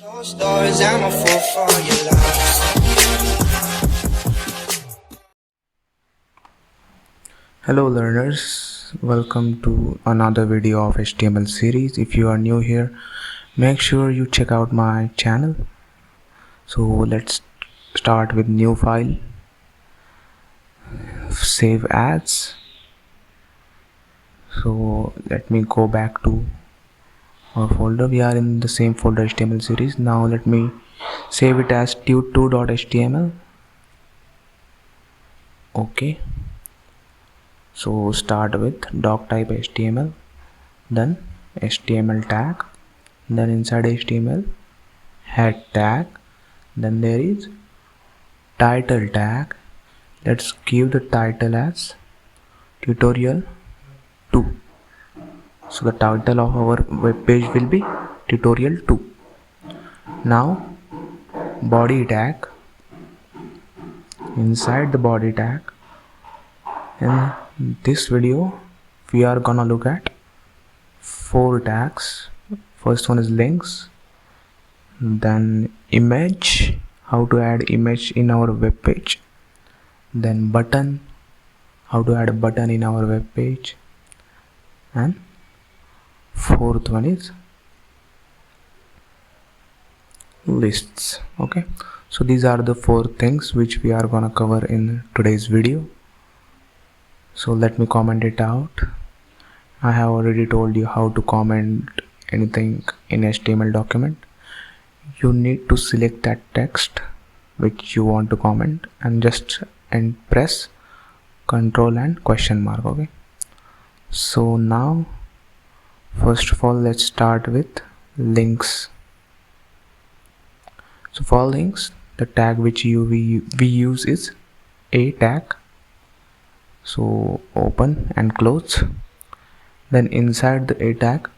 Closed doors, I'm a fool for your love. Hello learners, welcome to another video of HTML series. If you are new here, make sure you check out my channel. So let's start with new file, save as. So let me go back to our folder. We are in the same folder, HTML series. Now let me save it as tut2.html. Okay, so start with doc type HTML, then HTML tag, then inside HTML head tag, then there is title tag. Let's give the title as tutorial 2. So the title of our web page will be tutorial 2. Now body tag, inside the body tag, in this video we are gonna look at 4 tags. First one is links, then image, how to add image in our web page, then button, how to add a button in our web page, and fourth one is lists. Okay, so these are the 4 things which we are gonna cover in today's video. So let me comment it out. I have already told you how to comment anything in HTML document. You need to select that text which you want to comment and press control and question mark. Okay, so now first of all let's start with links. So for links, the tag which we use is a tag. So open and close. Then inside the a tag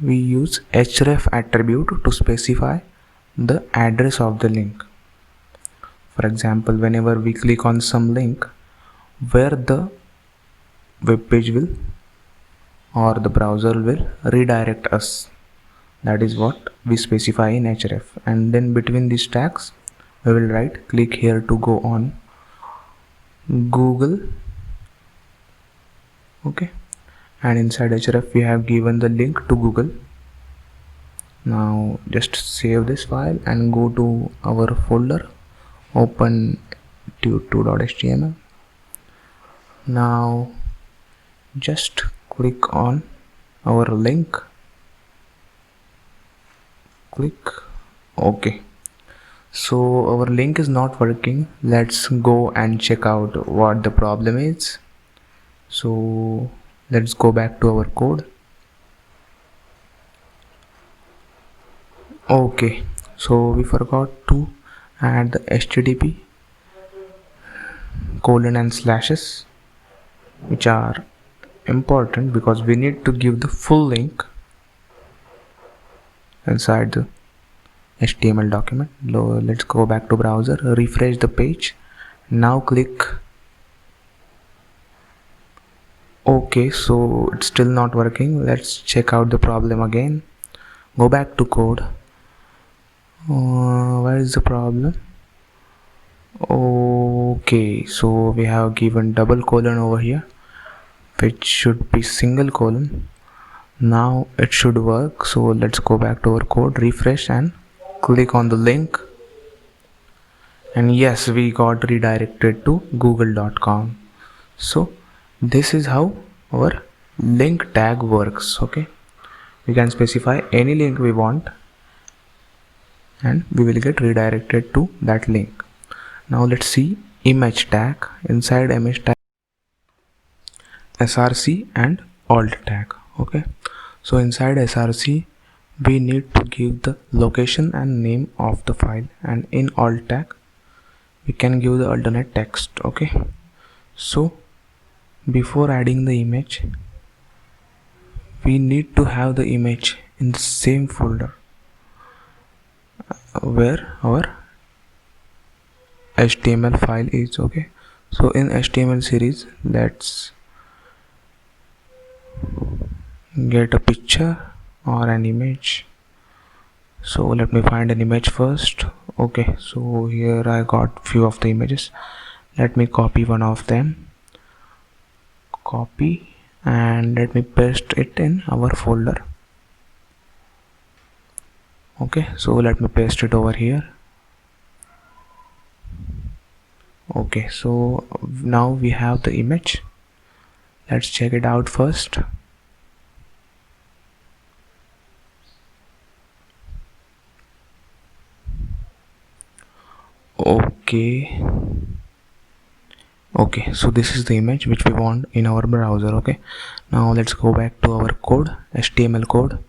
we use href attribute to specify the address of the link. For example, whenever we click on some link, where the web page will or the browser will redirect us, that is what we specify in href. And then between these tags we will write click here to go on Google. Okay, and inside href we have given the link to Google. Now just save this file and go to our folder, open tut2.html. now just click on our link, click OK. So our link is not working. Let's go and check out what the problem is. So let's go back to our code. Okay, so we forgot to add the http colon and slashes, which are important because we need to give the full link inside the HTML document. Let's go back to browser, refresh the page. Now click OK. So it's still not working. Let's check out the problem again. Go back to code. Where is the problem? Okay, so we have given double colon over here, which should be single colon. Now it should work. So let's go back to our code, refresh and click on the link, and yes, we got redirected to google.com. so this is how our link tag works. Okay, we can specify any link we want and we will get redirected to that link. Now let's see image tag. Inside image tag, src and alt tag. Okay, so inside src we need to give the location and name of the file, and in alt tag we can give the alternate text. Okay, so before adding the image we need to have the image in the same folder where our HTML file is. Okay, so in HTML series let's get a picture or an image. So let me find an image first. Okay, so here I got few of the images. Let me copy one of them, copy, and let me paste it in our folder. Okay, so let me paste it over here. Okay, so now we have the image. Let's check it out first. Okay, so this is the image which we want in our browser. Okay, now let's go back to our code, HTML code.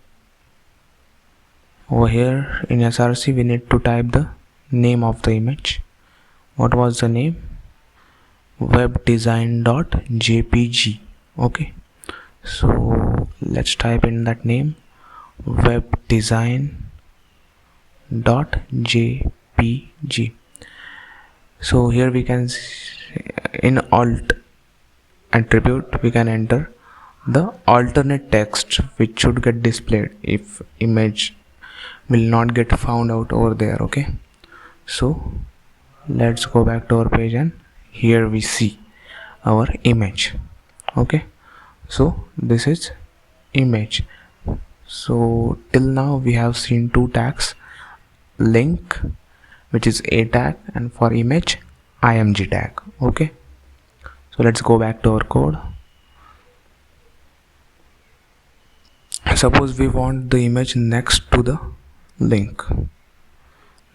Over here in src we need to type the name of the image. What was the name? webdesign.jpg. Okay, so let's type in that name, webdesign.jpg. so here we can in alt attribute we can enter the alternate text which should get displayed if image will not get found out over there. Okay, so let's go back to our page, and here we see our image. Okay, so this is image. So till now we have seen two tags, link which is a tag, and for image img tag. Okay, so let's go back to our code. Suppose we want the image next to the link,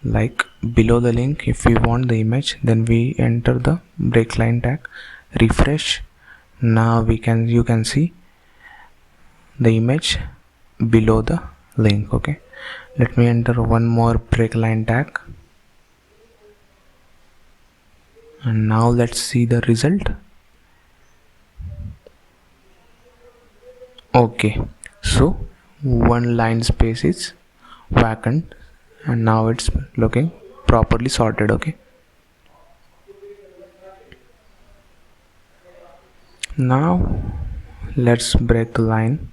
like below the link. If we want the image, then we enter the breakline tag, refresh. Now you can see the image below the link. Okay, let me enter one more breakline tag, and now let's see the result. Okay, so one line space is vacant, and now it's looking properly sorted. Okay, now let's break the line,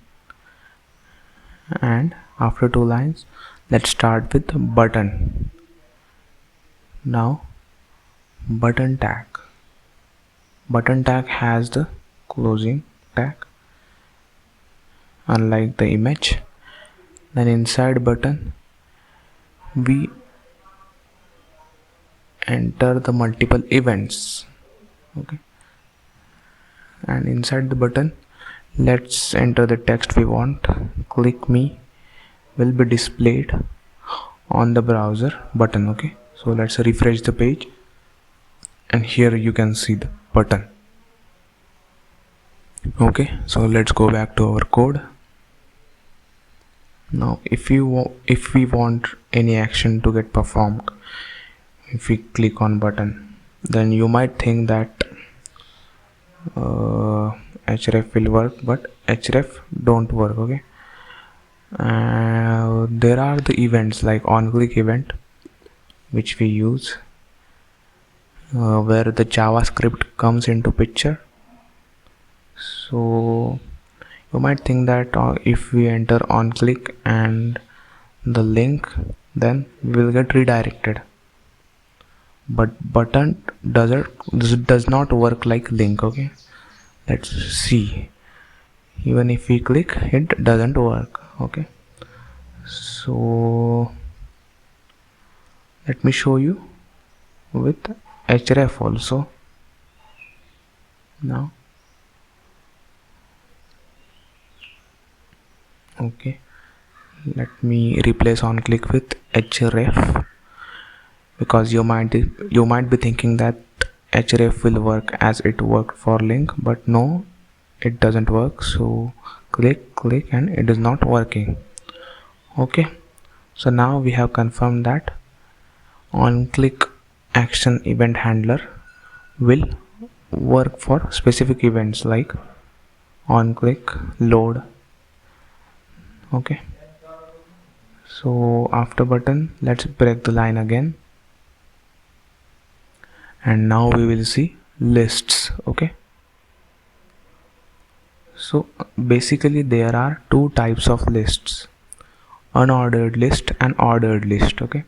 and after two lines let's start with button. Now button tag has the closing tag unlike the image. Then inside button we enter the multiple events. Okay, and inside the button let's enter the text we want. Click me will be displayed on the browser button. Okay, so let's refresh the page, and here you can see the button. Okay, so let's go back to our code. Now if we want any action to get performed, if we click on button, then you might think that href will work, but href don't work. Okay, there are the events like on click event which we use, where the JavaScript comes into picture. So you might think that if we enter on click and the link, then we will get redirected, but button does not work like link. Okay, let's see. Even if we click, it doesn't work. Okay, so let me show you with href also. Now okay, let me replace on click with href, because you might be thinking that href will work as it worked for link, but no, it doesn't work. So click and it is not working. Okay, so now we have confirmed that on click action event handler will work for specific events like on click, load. Okay, so after button let's break the line again, and now we will see lists. Okay, so basically there are two types of lists, unordered list and ordered list. Okay,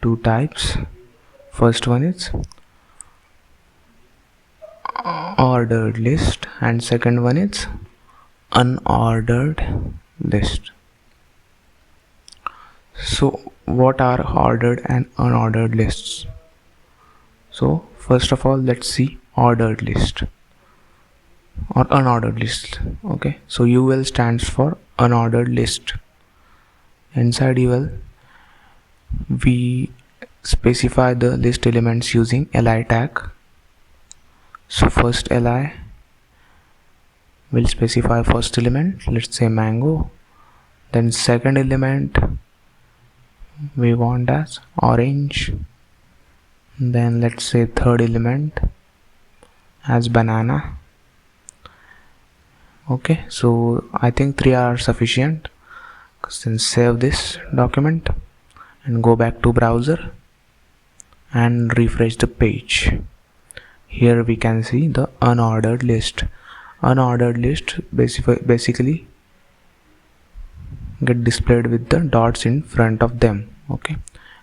two types. First one is ordered list and second one is unordered list. So what are ordered and unordered lists? So first of all, let's see ordered list or unordered list. Okay, so UL stands for unordered list. Inside UL we specify the list elements using li tag. So first li will specify first element, let's say mango. Then second element we want as orange. Then let's say third element as banana. Okay, so I think 3 are sufficient. Then save this document and go back to browser and refresh the page. Here we can see the unordered list. Unordered list basically get displayed with the dots in front of them. Okay,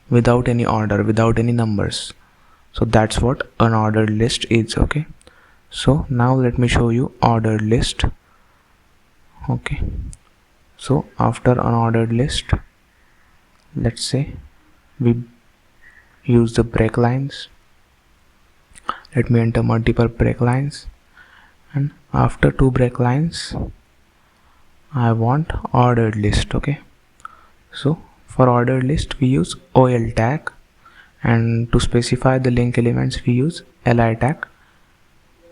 without any order, without any numbers. So that's what unordered list is. Okay, so now let me show you ordered list. Okay, so after unordered list, let's say we use the break lines. Let me enter multiple break lines, and after 2 break lines I want ordered list. Okay, so for ordered list we use OL tag, and to specify the link elements we use li tag,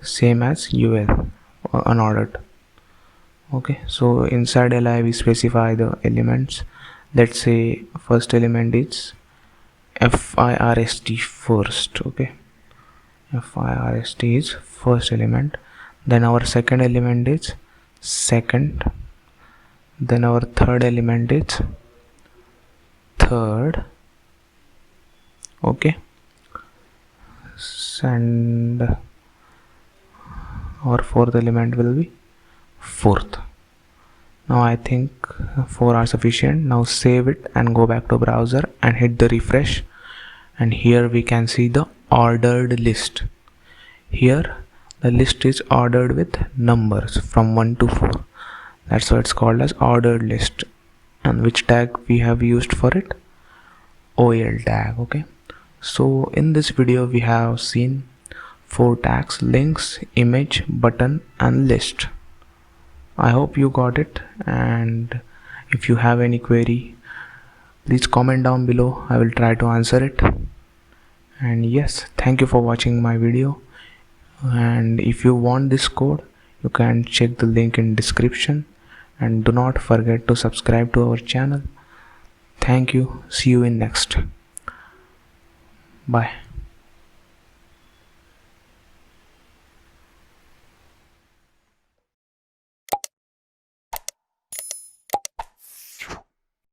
same as UL or unordered. Okay, so inside li we specify the elements. Let's say first element is FIRST first. Okay, FIRST is first element. Then our second element is second. Then our third element is third. Okay, and our fourth element will be fourth. Now I think 4 are sufficient. Now save it and go back to browser and hit the refresh, and here we can see the ordered list. Here the list is ordered with numbers from 1 to 4. That's why it's called as ordered list. And which tag we have used for it? OL tag. Okay, so in this video we have seen 4 tags: links, image, button and list. I hope you got it, and if you have any query, please comment down below. I will try to answer it. And yes, thank you for watching my video, and if you want this code you can check the link in description, and do not forget to subscribe to our channel. Thank you. See you in next. Bye.